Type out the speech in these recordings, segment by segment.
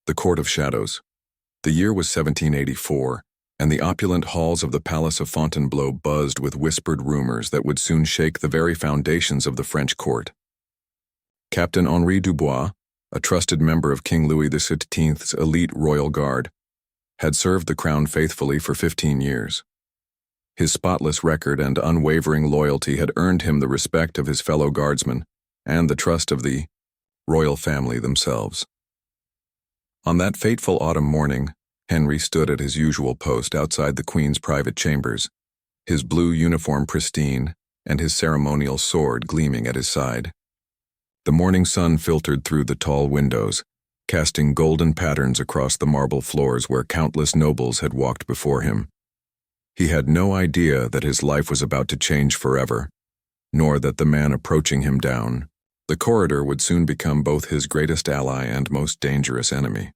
The Court of Shadows. The year was 1784, and the opulent halls of the Palace of Fontainebleau buzzed with whispered rumors that would soon shake the very foundations of the French court. Captain Henri Dubois, a trusted member of King Louis XVI's elite royal guard, had served the crown faithfully for 15 years. His spotless record and unwavering loyalty had earned him the respect of his fellow guardsmen and the trust of the royal family themselves. On that fateful autumn morning, Henry stood at his usual post outside the Queen's private chambers, his blue uniform pristine and his ceremonial sword gleaming at his side. The morning sun filtered through the tall windows, casting golden patterns across the marble floors where countless nobles had walked before him. He had no idea that his life was about to change forever, nor that the man approaching him down the corridor would soon become both his greatest ally and most dangerous enemy.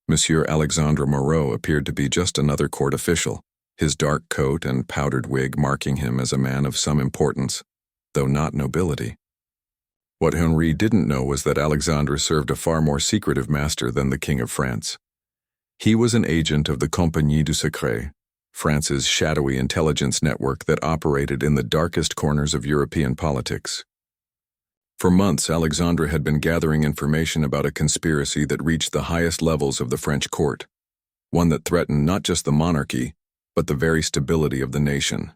Monsieur Alexandre Moreau appeared to be just another court official, his dark coat and powdered wig marking him as a man of some importance, though not nobility. What Henri didn't know was that Alexandre served a far more secretive master than the King of France. He was an agent of the Compagnie du Secret, France's shadowy intelligence network that operated in the darkest corners of European politics. For months, Alexandre had been gathering information about a conspiracy that reached the highest levels of the French court, one that threatened not just the monarchy, but the very stability of the nation.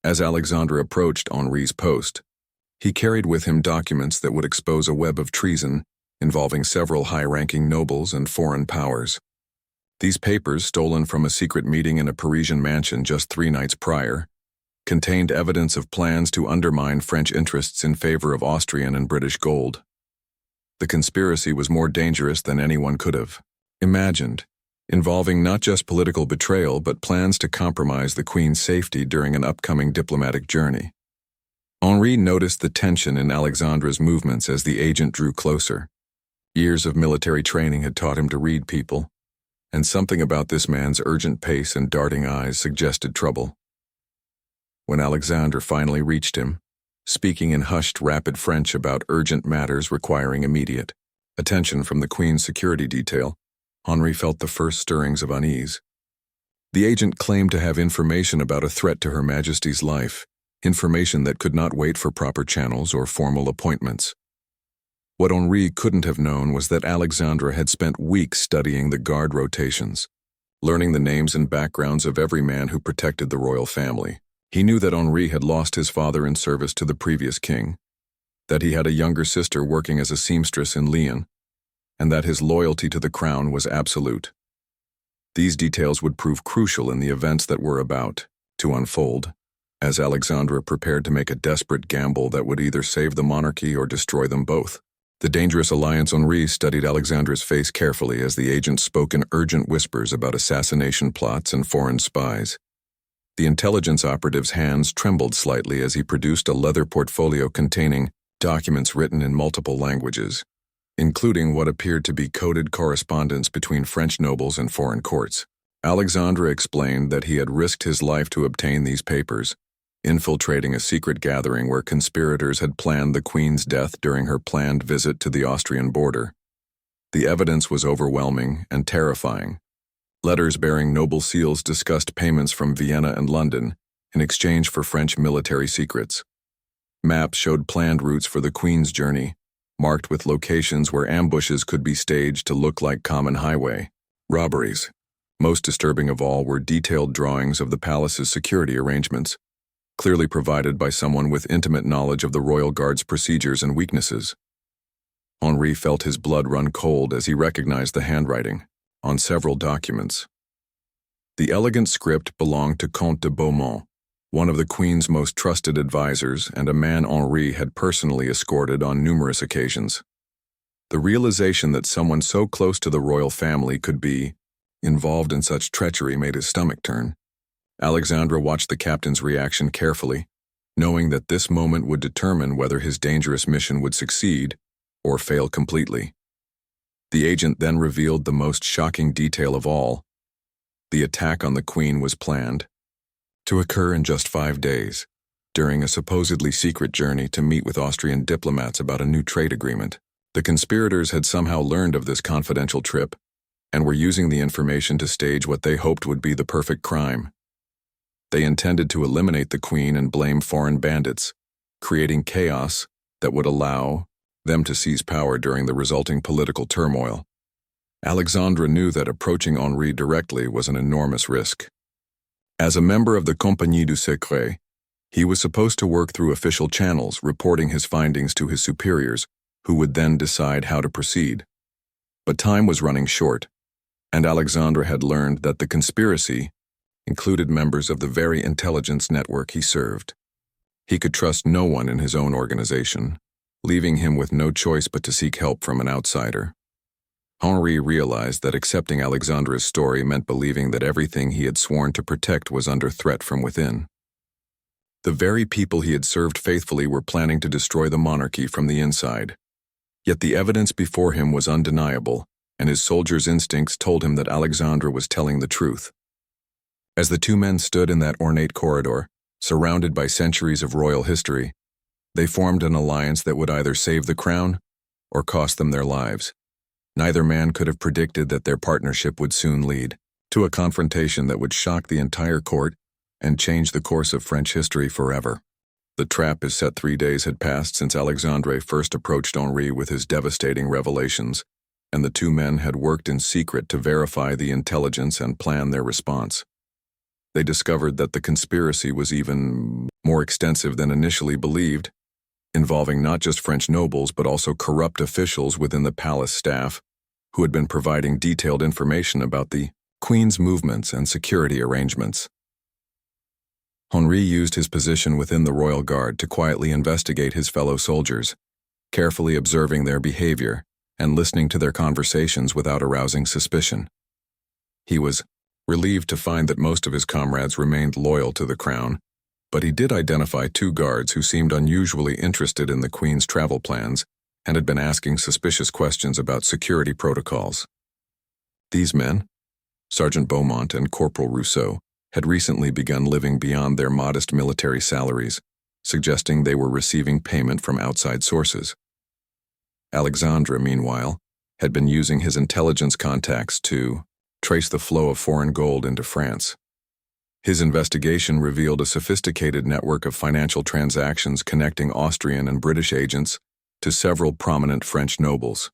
As Alexandre approached Henri's post, he carried with him documents that would expose a web of treason involving several high-ranking nobles and foreign powers. These papers, stolen from a secret meeting in a Parisian mansion just 3 nights prior, contained evidence of plans to undermine French interests in favor of Austrian and British gold. The conspiracy was more dangerous than anyone could have imagined, involving not just political betrayal but plans to compromise the Queen's safety during an upcoming diplomatic journey. Henri noticed the tension in Alexandre's movements as the agent drew closer. Years of military training had taught him to read people, and something about this man's urgent pace and darting eyes suggested trouble. When Alexandre finally reached him, speaking in hushed, rapid French about urgent matters requiring immediate attention from the Queen's security detail, Henri felt the first stirrings of unease. The agent claimed to have information about a threat to Her Majesty's life, information that could not wait for proper channels or formal appointments. What Henri couldn't have known was that Alexandre had spent weeks studying the guard rotations, learning the names and backgrounds of every man who protected the royal family. He knew that Henri had lost his father in service to the previous king, that he had a younger sister working as a seamstress in Lyon, and that his loyalty to the crown was absolute. These details would prove crucial in the events that were about to unfold, as Alexandre prepared to make a desperate gamble that would either save the monarchy or destroy them both. The dangerous alliance. Henri studied Alexandre's face carefully as the agent spoke in urgent whispers about assassination plots and foreign spies. The intelligence operative's hands trembled slightly as he produced a leather portfolio containing documents written in multiple languages, including what appeared to be coded correspondence between French nobles and foreign courts. Alexandre explained that he had risked his life to obtain these papers, infiltrating a secret gathering where conspirators had planned the Queen's death during her planned visit to the Austrian border. The evidence was overwhelming and terrifying. Letters bearing noble seals discussed payments from Vienna and London in exchange for French military secrets. Maps showed planned routes for the Queen's journey, marked with locations where ambushes could be staged to look like common highway robberies. Most disturbing of all were detailed drawings of the palace's security arrangements, clearly provided by someone with intimate knowledge of the royal guard's procedures and weaknesses. Henri felt his blood run cold as he recognized the handwriting on several documents. The elegant script belonged to Comte de Beaumont, one of the Queen's most trusted advisors and a man Henri had personally escorted on numerous occasions. The realization that someone so close to the royal family could be involved in such treachery made his stomach turn. Alexandre watched the captain's reaction carefully, knowing that this moment would determine whether his dangerous mission would succeed or fail completely. The agent then revealed the most shocking detail of all. The attack on the Queen was planned to occur in just 5 days, during a supposedly secret journey to meet with Austrian diplomats about a new trade agreement. The conspirators had somehow learned of this confidential trip and were using the information to stage what they hoped would be the perfect crime. They intended to eliminate the Queen and blame foreign bandits, creating chaos that would allow them to seize power during the resulting political turmoil. Alexandre knew that approaching Henri directly was an enormous risk. As a member of the Compagnie du Secret, he was supposed to work through official channels, reporting his findings to his superiors, who would then decide how to proceed. But time was running short, and Alexandre had learned that the conspiracy included members of the very intelligence network he served. He could trust no one in his own organization, leaving him with no choice but to seek help from an outsider. Henri realized that accepting Alexandre's story meant believing that everything he had sworn to protect was under threat from within. The very people he had served faithfully were planning to destroy the monarchy from the inside. Yet the evidence before him was undeniable, and his soldier's instincts told him that Alexandre was telling the truth. As the two men stood in that ornate corridor, surrounded by centuries of royal history, they formed an alliance that would either save the crown or cost them their lives. Neither man could have predicted that their partnership would soon lead to a confrontation that would shock the entire court and change the course of French history forever. The trap is set. 3 days had passed since Alexandre first approached Henri with his devastating revelations, and the two men had worked in secret to verify the intelligence and plan their response. They discovered that the conspiracy was even more extensive than initially believed, involving not just French nobles but also corrupt officials within the palace staff who had been providing detailed information about the Queen's movements and security arrangements. Henri used his position within the royal guard to quietly investigate his fellow soldiers, carefully observing their behavior and listening to their conversations without arousing suspicion. He was relieved to find that most of his comrades remained loyal to the crown, but he did identify 2 guards who seemed unusually interested in the Queen's travel plans and had been asking suspicious questions about security protocols. These men, Sergeant Beaumont and Corporal Rousseau, had recently begun living beyond their modest military salaries, suggesting they were receiving payment from outside sources. Alexandre, meanwhile, had been using his intelligence contacts to trace the flow of foreign gold into France. His investigation revealed a sophisticated network of financial transactions connecting Austrian and British agents to several prominent French nobles.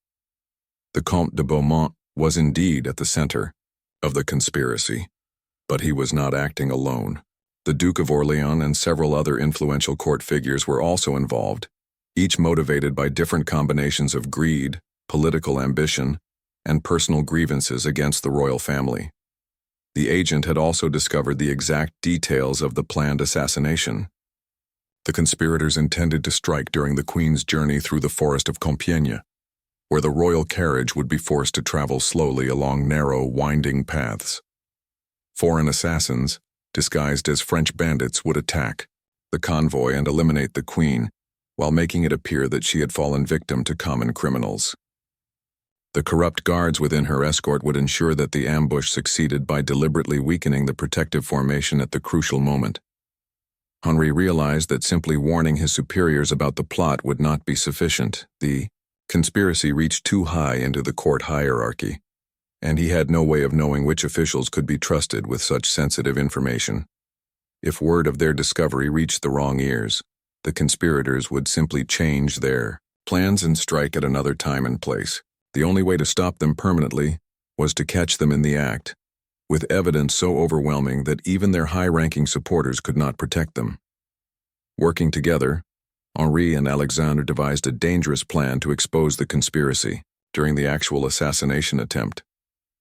The Comte de Beaumont was indeed at the center of the conspiracy, but he was not acting alone. The Duke of Orléans and several other influential court figures were also involved, each motivated by different combinations of greed, political ambition, and personal grievances against the royal family. The agent had also discovered the exact details of the planned assassination. The conspirators intended to strike during the Queen's journey through the forest of Compiègne, where the royal carriage would be forced to travel slowly along narrow, winding paths. Foreign assassins, disguised as French bandits, would attack the convoy and eliminate the Queen, while making it appear that she had fallen victim to common criminals. The corrupt guards within her escort would ensure that the ambush succeeded by deliberately weakening the protective formation at the crucial moment. Henri realized that simply warning his superiors about the plot would not be sufficient. The conspiracy reached too high into the court hierarchy, and he had no way of knowing which officials could be trusted with such sensitive information. If word of their discovery reached the wrong ears, the conspirators would simply change their plans and strike at another time and place. The only way to stop them permanently was to catch them in the act, with evidence so overwhelming that even their high-ranking supporters could not protect them. Working together, Henri and Alexandre devised a dangerous plan to expose the conspiracy. During the actual assassination attempt,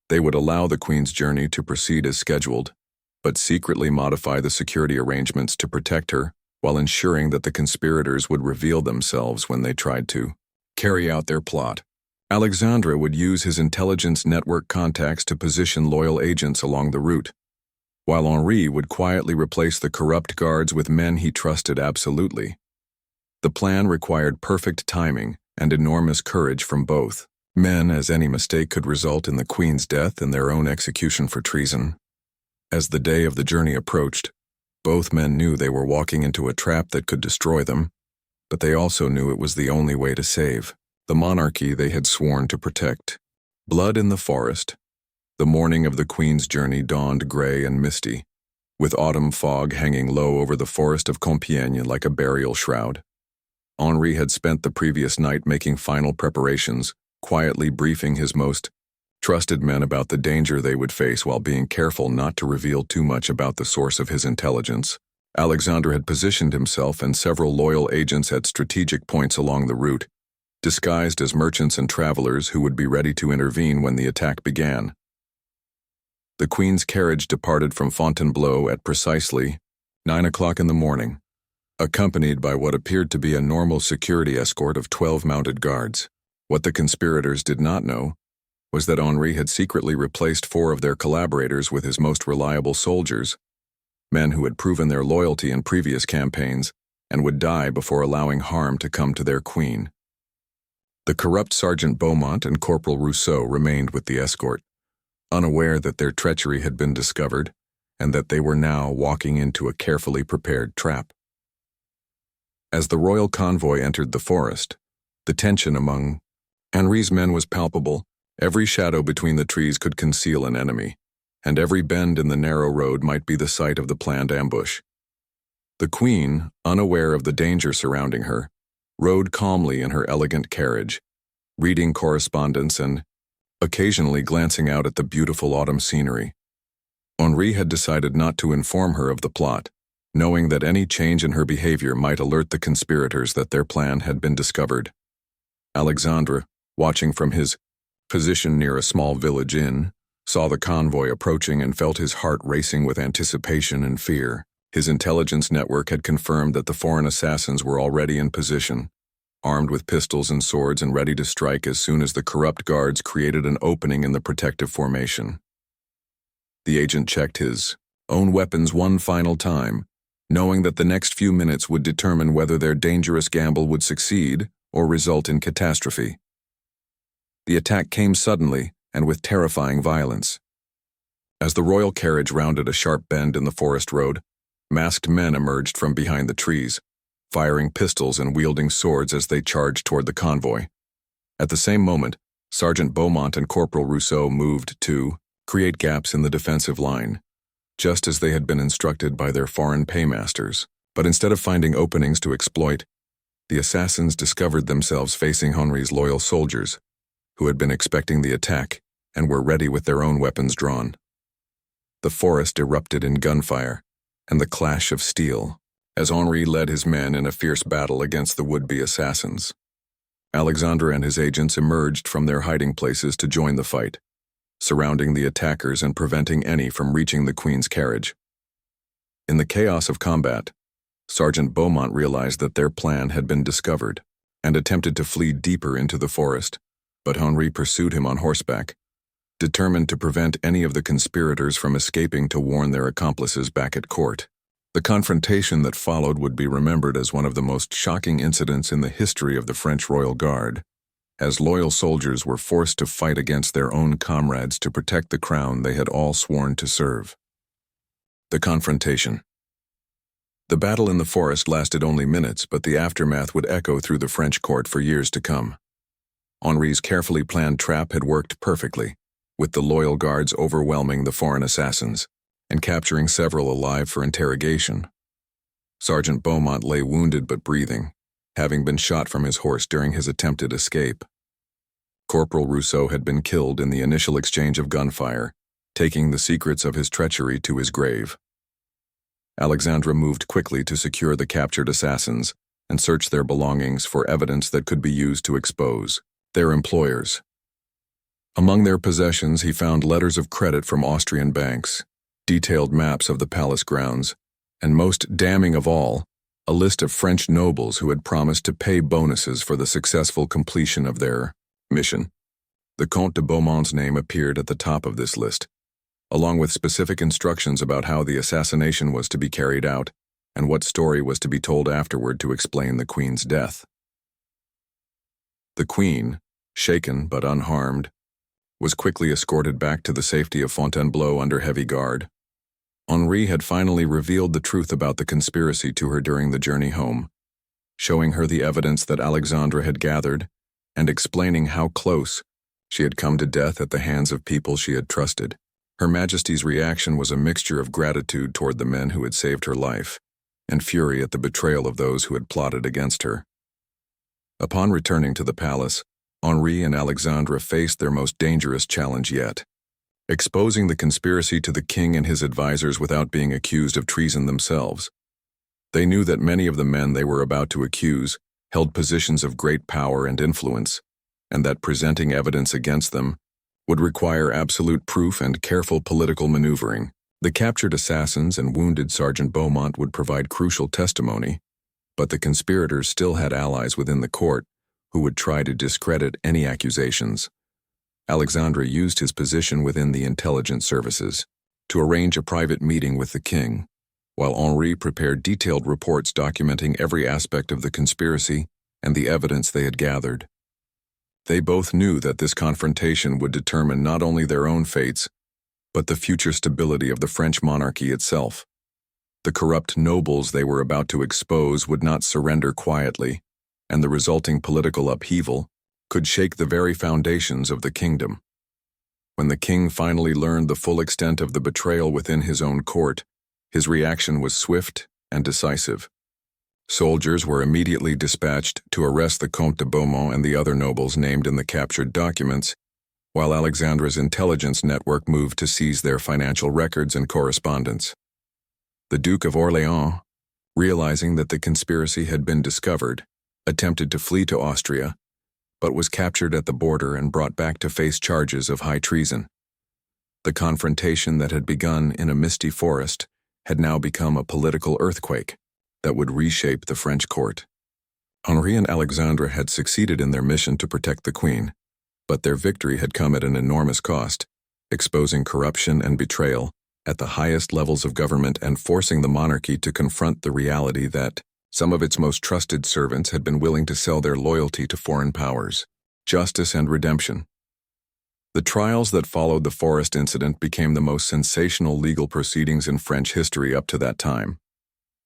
they would allow the Queen's journey to proceed as scheduled, but secretly modify the security arrangements to protect her, while ensuring that the conspirators would reveal themselves when they tried to carry out their plot. Alexandre would use his intelligence network contacts to position loyal agents along the route, while Henri would quietly replace the corrupt guards with men he trusted absolutely. The plan required perfect timing and enormous courage from both men, as any mistake could result in the Queen's death and their own execution for treason. As the day of the journey approached, both men knew they were walking into a trap that could destroy them, but they also knew it was the only way to save the monarchy they had sworn to protect. Blood in the forest. The morning of the Queen's journey dawned gray and misty, with autumn fog hanging low over the forest of Compiègne like a burial shroud. Henri had spent the previous night making final preparations, quietly briefing his most trusted men about the danger they would face while being careful not to reveal too much about the source of his intelligence. Alexandre had positioned himself and several loyal agents at strategic points along the route, disguised as merchants and travelers who would be ready to intervene when the attack began. The Queen's carriage departed from Fontainebleau at precisely 9 o'clock in the morning, accompanied by what appeared to be a normal security escort of 12 mounted guards. What the conspirators did not know was that Henri had secretly replaced 4 of their collaborators with his most reliable soldiers, men who had proven their loyalty in previous campaigns and would die before allowing harm to come to their queen. The corrupt Sergeant Beaumont and Corporal Rousseau remained with the escort, unaware that their treachery had been discovered and that they were now walking into a carefully prepared trap. As the royal convoy entered the forest, the tension among Henri's men was palpable. Every shadow between the trees could conceal an enemy, and every bend in the narrow road might be the site of the planned ambush. The Queen, unaware of the danger surrounding her, rode calmly in her elegant carriage, reading correspondence and occasionally glancing out at the beautiful autumn scenery. Henri had decided not to inform her of the plot, knowing that any change in her behavior might alert the conspirators that their plan had been discovered. Alexandre, watching from his position near a small village inn, saw the convoy approaching and felt his heart racing with anticipation and fear. His intelligence network had confirmed that the foreign assassins were already in position, armed with pistols and swords and ready to strike as soon as the corrupt guards created an opening in the protective formation. The agent checked his own weapons one final time, knowing that the next few minutes would determine whether their dangerous gamble would succeed or result in catastrophe. The attack came suddenly and with terrifying violence. As the royal carriage rounded a sharp bend in the forest road, masked men emerged from behind the trees, firing pistols and wielding swords as they charged toward the convoy. At the same moment, Sergeant Beaumont and Corporal Rousseau moved to create gaps in the defensive line, just as they had been instructed by their foreign paymasters. But instead of finding openings to exploit, the assassins discovered themselves facing Henri's loyal soldiers, who had been expecting the attack and were ready with their own weapons drawn. The forest erupted in gunfire and the clash of steel as Henri led his men in a fierce battle against the would-be assassins. Alexandre and his agents emerged from their hiding places to join the fight, surrounding the attackers and preventing any from reaching the Queen's carriage. In the chaos of combat, Sergeant Beaumont realized that their plan had been discovered and attempted to flee deeper into the forest, but Henri pursued him on horseback, determined to prevent any of the conspirators from escaping to warn their accomplices back at court. The confrontation that followed would be remembered as one of the most shocking incidents in the history of the French Royal Guard, as loyal soldiers were forced to fight against their own comrades to protect the crown they had all sworn to serve. The confrontation. The battle in the forest lasted only minutes, but the aftermath would echo through the French court for years to come. Henri's carefully planned trap had worked perfectly, with the loyal guards overwhelming the foreign assassins and capturing several alive for interrogation. Sergeant Beaumont lay wounded but breathing, having been shot from his horse during his attempted escape. Corporal Rousseau had been killed in the initial exchange of gunfire, taking the secrets of his treachery to his grave. Alexandre moved quickly to secure the captured assassins and search their belongings for evidence that could be used to expose their employers. Among their possessions, he found letters of credit from Austrian banks, detailed maps of the palace grounds, and most damning of all, a list of French nobles who had promised to pay bonuses for the successful completion of their mission. The Comte de Beaumont's name appeared at the top of this list, along with specific instructions about how the assassination was to be carried out and what story was to be told afterward to explain the Queen's death. The Queen, shaken but unharmed, was quickly escorted back to the safety of Fontainebleau under heavy guard. Henri had finally revealed the truth about the conspiracy to her during the journey home, showing her the evidence that Alexandre had gathered and explaining how close she had come to death at the hands of people she had trusted. Her Majesty's reaction was a mixture of gratitude toward the men who had saved her life and fury at the betrayal of those who had plotted against her. Upon returning to the palace, Henri and Alexandre faced their most dangerous challenge yet: exposing the conspiracy to the king and his advisors without being accused of treason themselves. They knew that many of the men they were about to accuse held positions of great power and influence, and that presenting evidence against them would require absolute proof and careful political maneuvering. The captured assassins and wounded Sergeant Beaumont would provide crucial testimony, but the conspirators still had allies within the court who would try to discredit any accusations. Alexandre used his position within the intelligence services to arrange a private meeting with the king, while Henri prepared detailed reports documenting every aspect of the conspiracy and the evidence they had gathered. They both knew that this confrontation would determine not only their own fates, but the future stability of the French monarchy itself. The corrupt nobles they were about to expose would not surrender quietly, and the resulting political upheaval could shake the very foundations of the kingdom. When the king finally learned the full extent of the betrayal within his own court, his reaction was swift and decisive. Soldiers were immediately dispatched to arrest the Comte de Beaumont and the other nobles named in the captured documents, while Alexandre's intelligence network moved to seize their financial records and correspondence. The Duke of Orléans, realizing that the conspiracy had been discovered, attempted to flee to Austria, but was captured at the border and brought back to face charges of high treason. The confrontation that had begun in a misty forest had now become a political earthquake that would reshape the French court. Henri and Alexandre had succeeded in their mission to protect the queen, but their victory had come at an enormous cost, exposing corruption and betrayal at the highest levels of government and forcing the monarchy to confront the reality that some of its most trusted servants had been willing to sell their loyalty to foreign powers. Justice and redemption. The trials that followed the forest incident became the most sensational legal proceedings in French history up to that time.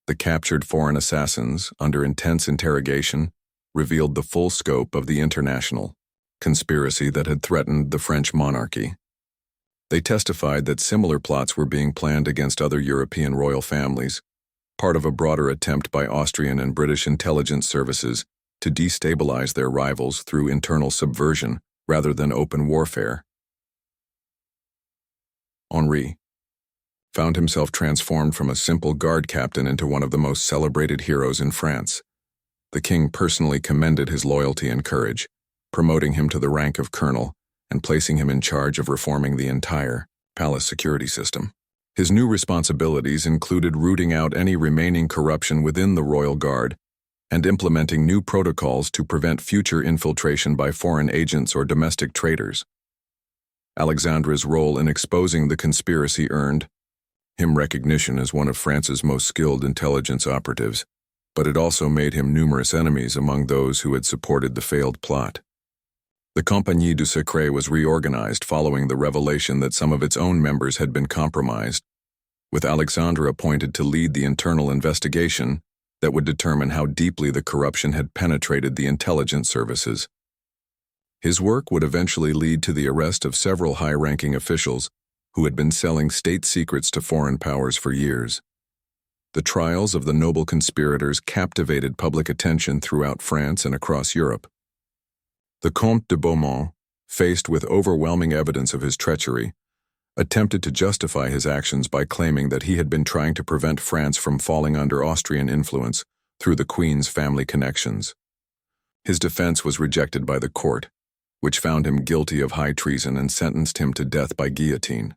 The captured foreign assassins, under intense interrogation, revealed the full scope of the international conspiracy that had threatened the French monarchy. They testified that similar plots were being planned against other European royal families, part of a broader attempt by Austrian and British intelligence services to destabilize their rivals through internal subversion rather than open warfare. Henri found himself transformed from a simple guard captain into one of the most celebrated heroes in France. The king personally commended his loyalty and courage, promoting him to the rank of colonel and placing him in charge of reforming the entire palace security system. His new responsibilities included rooting out any remaining corruption within the royal guard and implementing new protocols to prevent future infiltration by foreign agents or domestic traitors. Alexandre's role in exposing the conspiracy earned him recognition as one of France's most skilled intelligence operatives, but it also made him numerous enemies among those who had supported the failed plot. The Compagnie du Secret was reorganized following the revelation that some of its own members had been compromised, with Alexandre appointed to lead the internal investigation that would determine how deeply the corruption had penetrated the intelligence services. His work would eventually lead to the arrest of several high-ranking officials who had been selling state secrets to foreign powers for years. The trials of the noble conspirators captivated public attention throughout France and across Europe. The Comte de Beaumont, faced with overwhelming evidence of his treachery, attempted to justify his actions by claiming that he had been trying to prevent France from falling under Austrian influence through the Queen's family connections. His defense was rejected by the court, which found him guilty of high treason and sentenced him to death by guillotine.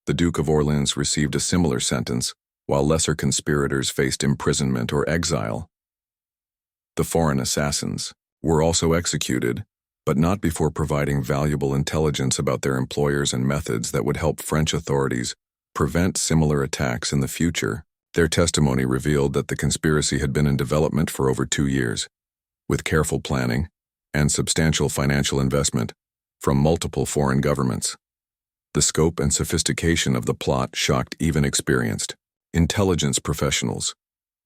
The Duke of Orleans received a similar sentence, while lesser conspirators faced imprisonment or exile. The foreign assassins were also executed, but not before providing valuable intelligence about their employers and methods that would help French authorities prevent similar attacks in the future. Their testimony revealed that the conspiracy had been in development for over 2 years, with careful planning and substantial financial investment from multiple foreign governments. The scope and sophistication of the plot shocked even experienced intelligence professionals,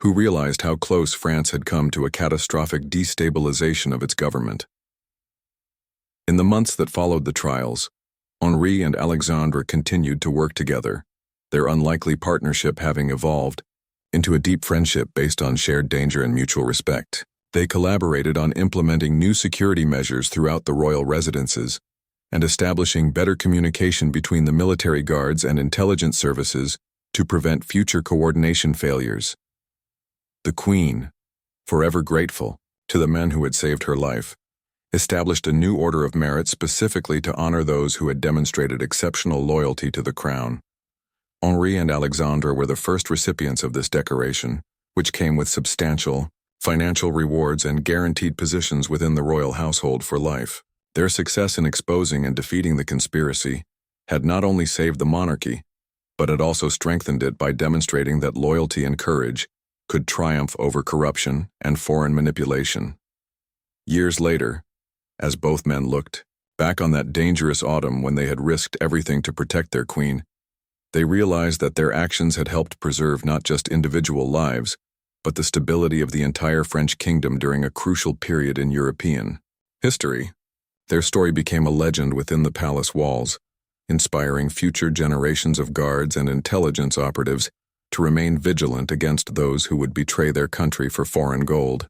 who realized how close France had come to a catastrophic destabilization of its government. In the months that followed the trials, Henri and Alexandre continued to work together, their unlikely partnership having evolved into a deep friendship based on shared danger and mutual respect. They collaborated on implementing new security measures throughout the royal residences and establishing better communication between the military guards and intelligence services to prevent future coordination failures. The Queen, forever grateful to the men who had saved her life, established a new order of merit specifically to honor those who had demonstrated exceptional loyalty to the crown. Henri and Alexandre were the first recipients of this decoration, which came with substantial financial rewards and guaranteed positions within the royal household for life. Their success in exposing and defeating the conspiracy had not only saved the monarchy, but had also strengthened it by demonstrating that loyalty and courage could triumph over corruption and foreign manipulation. Years later, as both men looked back on that dangerous autumn when they had risked everything to protect their queen, they realized that their actions had helped preserve not just individual lives, but the stability of the entire French kingdom during a crucial period in European history. Their story became a legend within the palace walls, inspiring future generations of guards and intelligence operatives to remain vigilant against those who would betray their country for foreign gold.